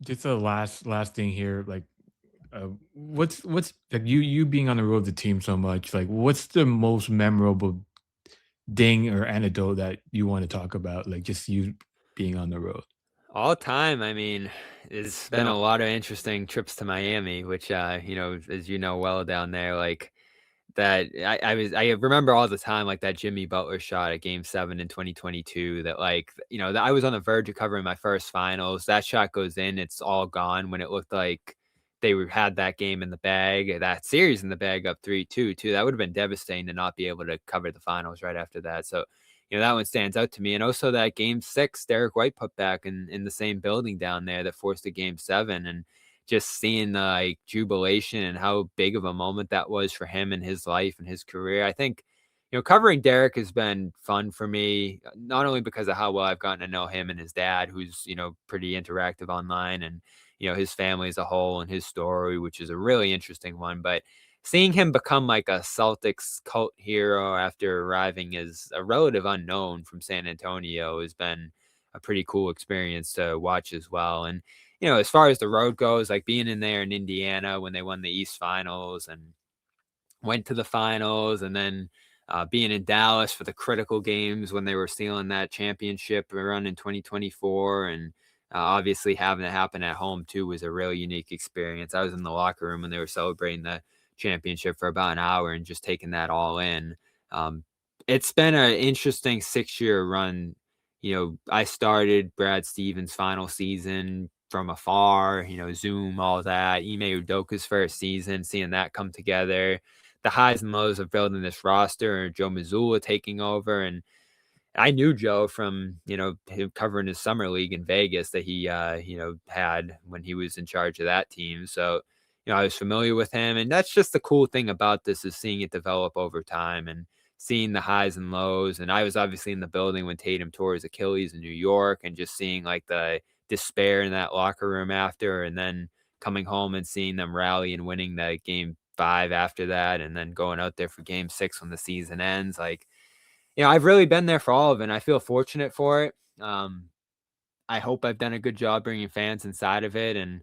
Just a last thing here, like, what's like you being on the road with the team so much, like, what's the most memorable ding or anecdote that you want to talk about, like just you being on the road?
All time, I mean, it's been a lot of interesting trips to Miami, which, as you know well down there, like that I remember all the time, like that Jimmy Butler shot at game 7 in 2022 that like, that I was on the verge of covering my first finals. That shot goes in, it's all gone when it looked like had that game in the bag, that series in the bag up 3-2 too. That would have been devastating to not be able to cover the finals right after that. So, that one stands out to me. And also that game 6, Derek White put back in the same building down there that forced a game 7. And just seeing the like jubilation and how big of a moment that was for him in his life and his career. I think, covering Derek has been fun for me, not only because of how well I've gotten to know him and his dad, who's, pretty interactive online, and, his family as a whole and his story, which is a really interesting one, but seeing him become like a Celtics cult hero after arriving as a relative unknown from San Antonio has been a pretty cool experience to watch as well. And, as far as the road goes, like being in there in Indiana when they won the East Finals and went to the finals, and then being in Dallas for the critical games when they were stealing that championship run in 2024, and obviously having it happen at home too was a really unique experience. I was in the locker room when they were celebrating the championship for about an hour and just taking that all in. Um, it's been an interesting 6-year run. I started Brad Stevens' final season from afar, Zoom, all that. Ime Udoka's first season, seeing that come together, the highs and lows of building this roster, Joe Mazzulla taking over. And I knew Joe from, him covering his summer league in Vegas that he, had when he was in charge of that team. So, I was familiar with him. And that's just the cool thing about this, is seeing it develop over time and seeing the highs and lows. And I was obviously in the building when Tatum tore his Achilles in New York, and just seeing like the despair in that locker room after, and then coming home and seeing them rally and winning that game 5 after that, and then going out there for game 6 when the season ends. Like, I've really been there for all of it, and I feel fortunate for it. I hope I've done a good job bringing fans inside of it, and,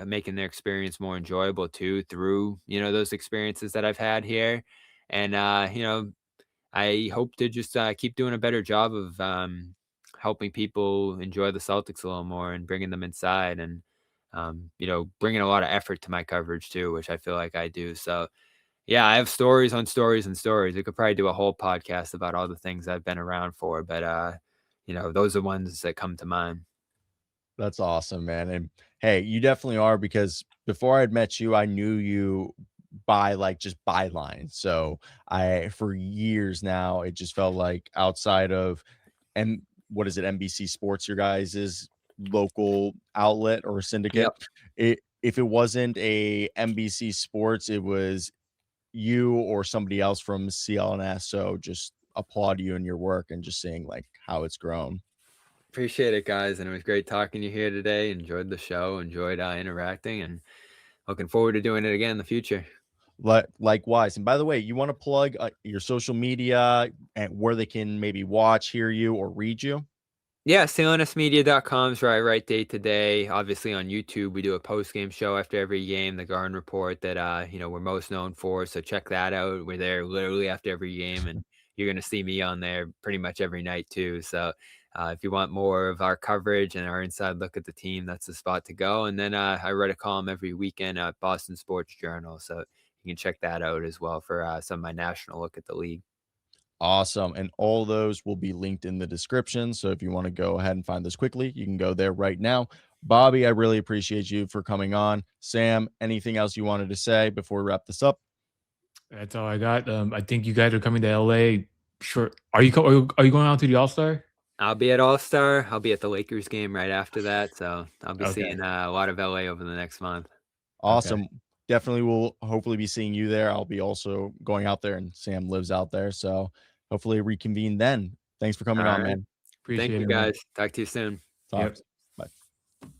making their experience more enjoyable too through, those experiences that I've had here. And, I hope to just keep doing a better job of helping people enjoy the Celtics a little more and bringing them inside, and, bringing a lot of effort to my coverage too, which I feel like I do. So, yeah, I have stories on stories and stories. We could probably do a whole podcast about all the things I've been around for, but those are ones that come to mind.
That's awesome, man. And hey, you definitely are, because before I'd met you, I knew you by like just byline. So for years now, it just felt like outside of, and what is it, NBC Sports, your guys' local outlet or syndicate?
Yep.
If it wasn't a NBC Sports, it was you or somebody else from CLNS. So just applaud you and your work, and just seeing like how it's grown.
Appreciate it, guys. And it was great talking to you here today. Enjoyed the show, enjoyed interacting, and looking forward to doing it again in the future.
Likewise. And by the way, you want to plug your social media and where they can maybe watch, hear you, or read you?
Yeah, CLNSmedia.com is where I write day to day. Obviously on YouTube, we do a post-game show after every game, the Garden Report, that we're most known for. So check that out. We're there literally after every game, and you're gonna see me on there pretty much every night too. So if you want more of our coverage and our inside look at the team, that's the spot to go. And then I write a column every weekend at Boston Sports Journal. So you can check that out as well for some of my national look at the league.
Awesome. And all those will be linked in the description. So if you want to go ahead and find this quickly, you can go there right now. Bobby, I really appreciate you for coming on. Sam, anything else you wanted to say before we wrap this up?
That's all I got. I think you guys are coming to LA. Sure. Are you going out to the All-Star?
I'll be at All-Star. I'll be at the Lakers game right after that. So I'll be
Okay.
seeing a lot of LA over the next month.
Awesome. Okay. Definitely will hopefully be seeing you there. I'll be also going out there, and Sam lives out there. So hopefully reconvene then. Thanks for coming on, man.
Appreciate
Thank you,
it, man.
guys. Talk to you soon.
Talk.
Yep.